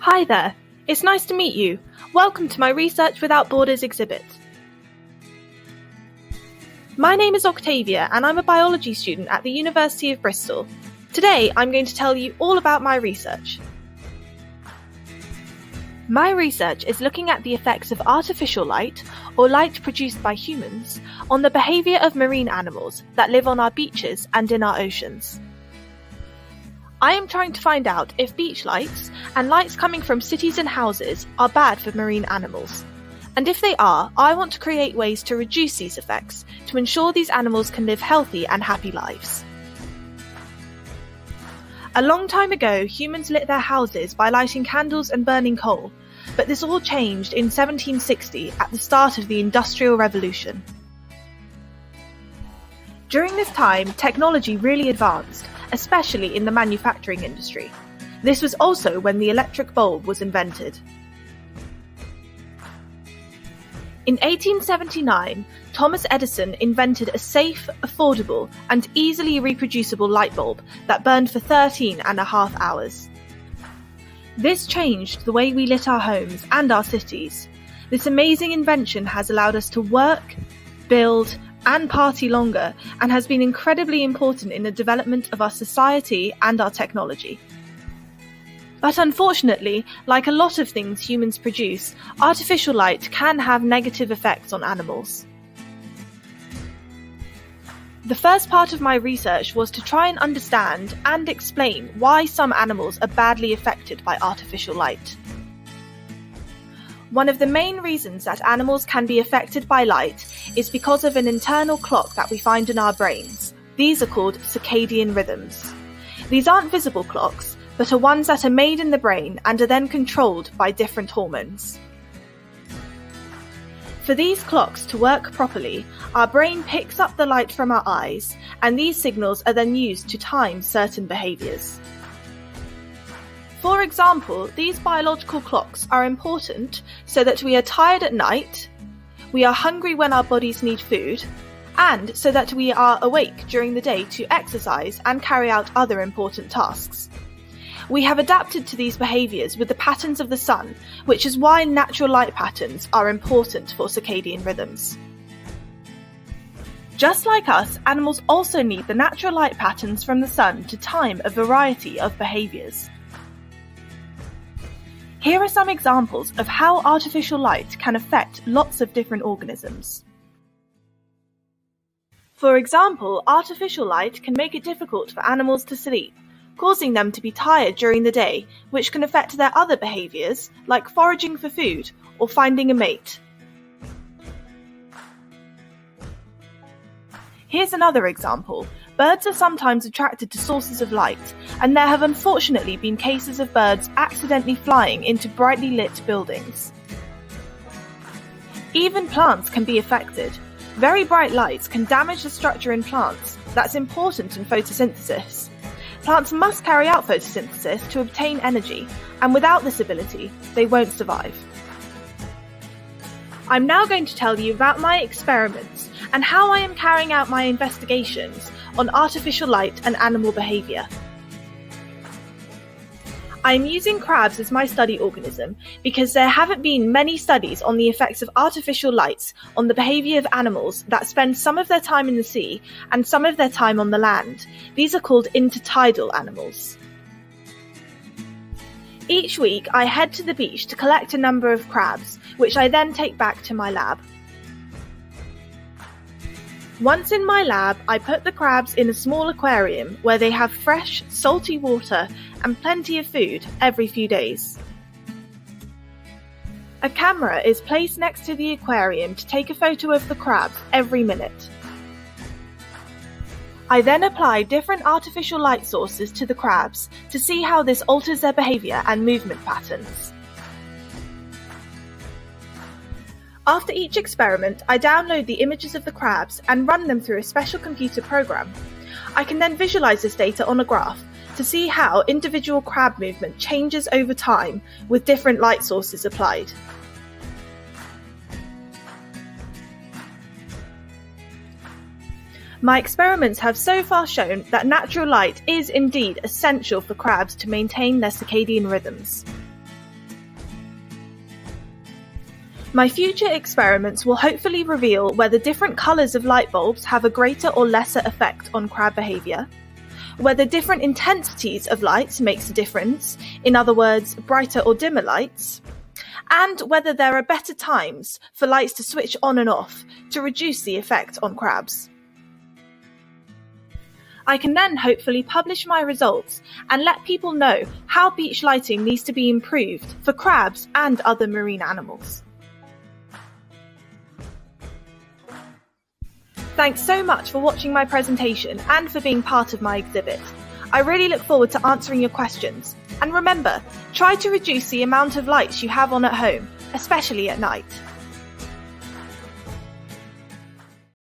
Hi there, it's nice to meet you. Welcome to my Research Without Borders exhibit. My name is Octavia and I'm a biology student at the University of Bristol. Today I'm going to tell you all about my research. My research is looking at the effects of artificial light, or light produced by humans, on the behaviour of marine animals that live on our beaches and in our oceans. I am trying to find out if beach lights and lights coming from cities and houses are bad for marine animals. And if they are, I want to create ways to reduce these effects to ensure these animals can live healthy and happy lives. A long time ago, humans lit their houses by lighting candles and burning coal, but this all changed in 1760 at the start of the Industrial Revolution. During this time, technology really advanced, especially in the manufacturing industry. This was also when the electric bulb was invented. In 1879, Thomas Edison invented a safe, affordable, and easily reproducible light bulb that burned for 13.5 hours. This changed the way we lit our homes and our cities. This amazing invention has allowed us to work, build, and party longer, and has been incredibly important in the development of our society and our technology. But unfortunately, like a lot of things humans produce, artificial light can have negative effects on animals. The first part of my research was to try and understand and explain why some animals are badly affected by artificial light. One of the main reasons that animals can be affected by light is because of an internal clock that we find in our brains. These are called circadian rhythms. These aren't visible clocks, but are ones that are made in the brain and are then controlled by different hormones. For these clocks to work properly, our brain picks up the light from our eyes, and these signals are then used to time certain behaviours. For example, these biological clocks are important so that we are tired at night, we are hungry when our bodies need food, and so that we are awake during the day to exercise and carry out other important tasks. We have adapted to these behaviours with the patterns of the sun, which is why natural light patterns are important for circadian rhythms. Just like us, animals also need the natural light patterns from the sun to time a variety of behaviours. Here are some examples of how artificial light can affect lots of different organisms. For example, artificial light can make it difficult for animals to sleep, causing them to be tired during the day, which can affect their other behaviours, like foraging for food or finding a mate. Here's another example. Birds are sometimes attracted to sources of light, and there have unfortunately been cases of birds accidentally flying into brightly lit buildings. Even plants can be affected. Very bright lights can damage the structure in plants that's important in photosynthesis. Plants must carry out photosynthesis to obtain energy, and without this ability, they won't survive. I'm now going to tell you about my experiments and how I am carrying out my investigations on artificial light and animal behaviour. I am using crabs as my study organism because there haven't been many studies on the effects of artificial lights on the behaviour of animals that spend some of their time in the sea and some of their time on the land. These are called intertidal animals. Each week I head to the beach to collect a number of crabs, which I then take back to my lab. Once in my lab, I put the crabs in a small aquarium where they have fresh, salty water and plenty of food every few days. A camera is placed next to the aquarium to take a photo of the crabs every minute. I then apply different artificial light sources to the crabs to see how this alters their behaviour and movement patterns. After each experiment, I download the images of the crabs and run them through a special computer program. I can then visualise this data on a graph to see how individual crab movement changes over time with different light sources applied. My experiments have so far shown that natural light is indeed essential for crabs to maintain their circadian rhythms. My future experiments will hopefully reveal whether different colours of light bulbs have a greater or lesser effect on crab behaviour, whether different intensities of light makes a difference, in other words, brighter or dimmer lights, and whether there are better times for lights to switch on and off to reduce the effect on crabs. I can then hopefully publish my results and let people know how beach lighting needs to be improved for crabs and other marine animals. Thanks so much for watching my presentation and for being part of my exhibit. I really look forward to answering your questions. And remember, try to reduce the amount of lights you have on at home, especially at night.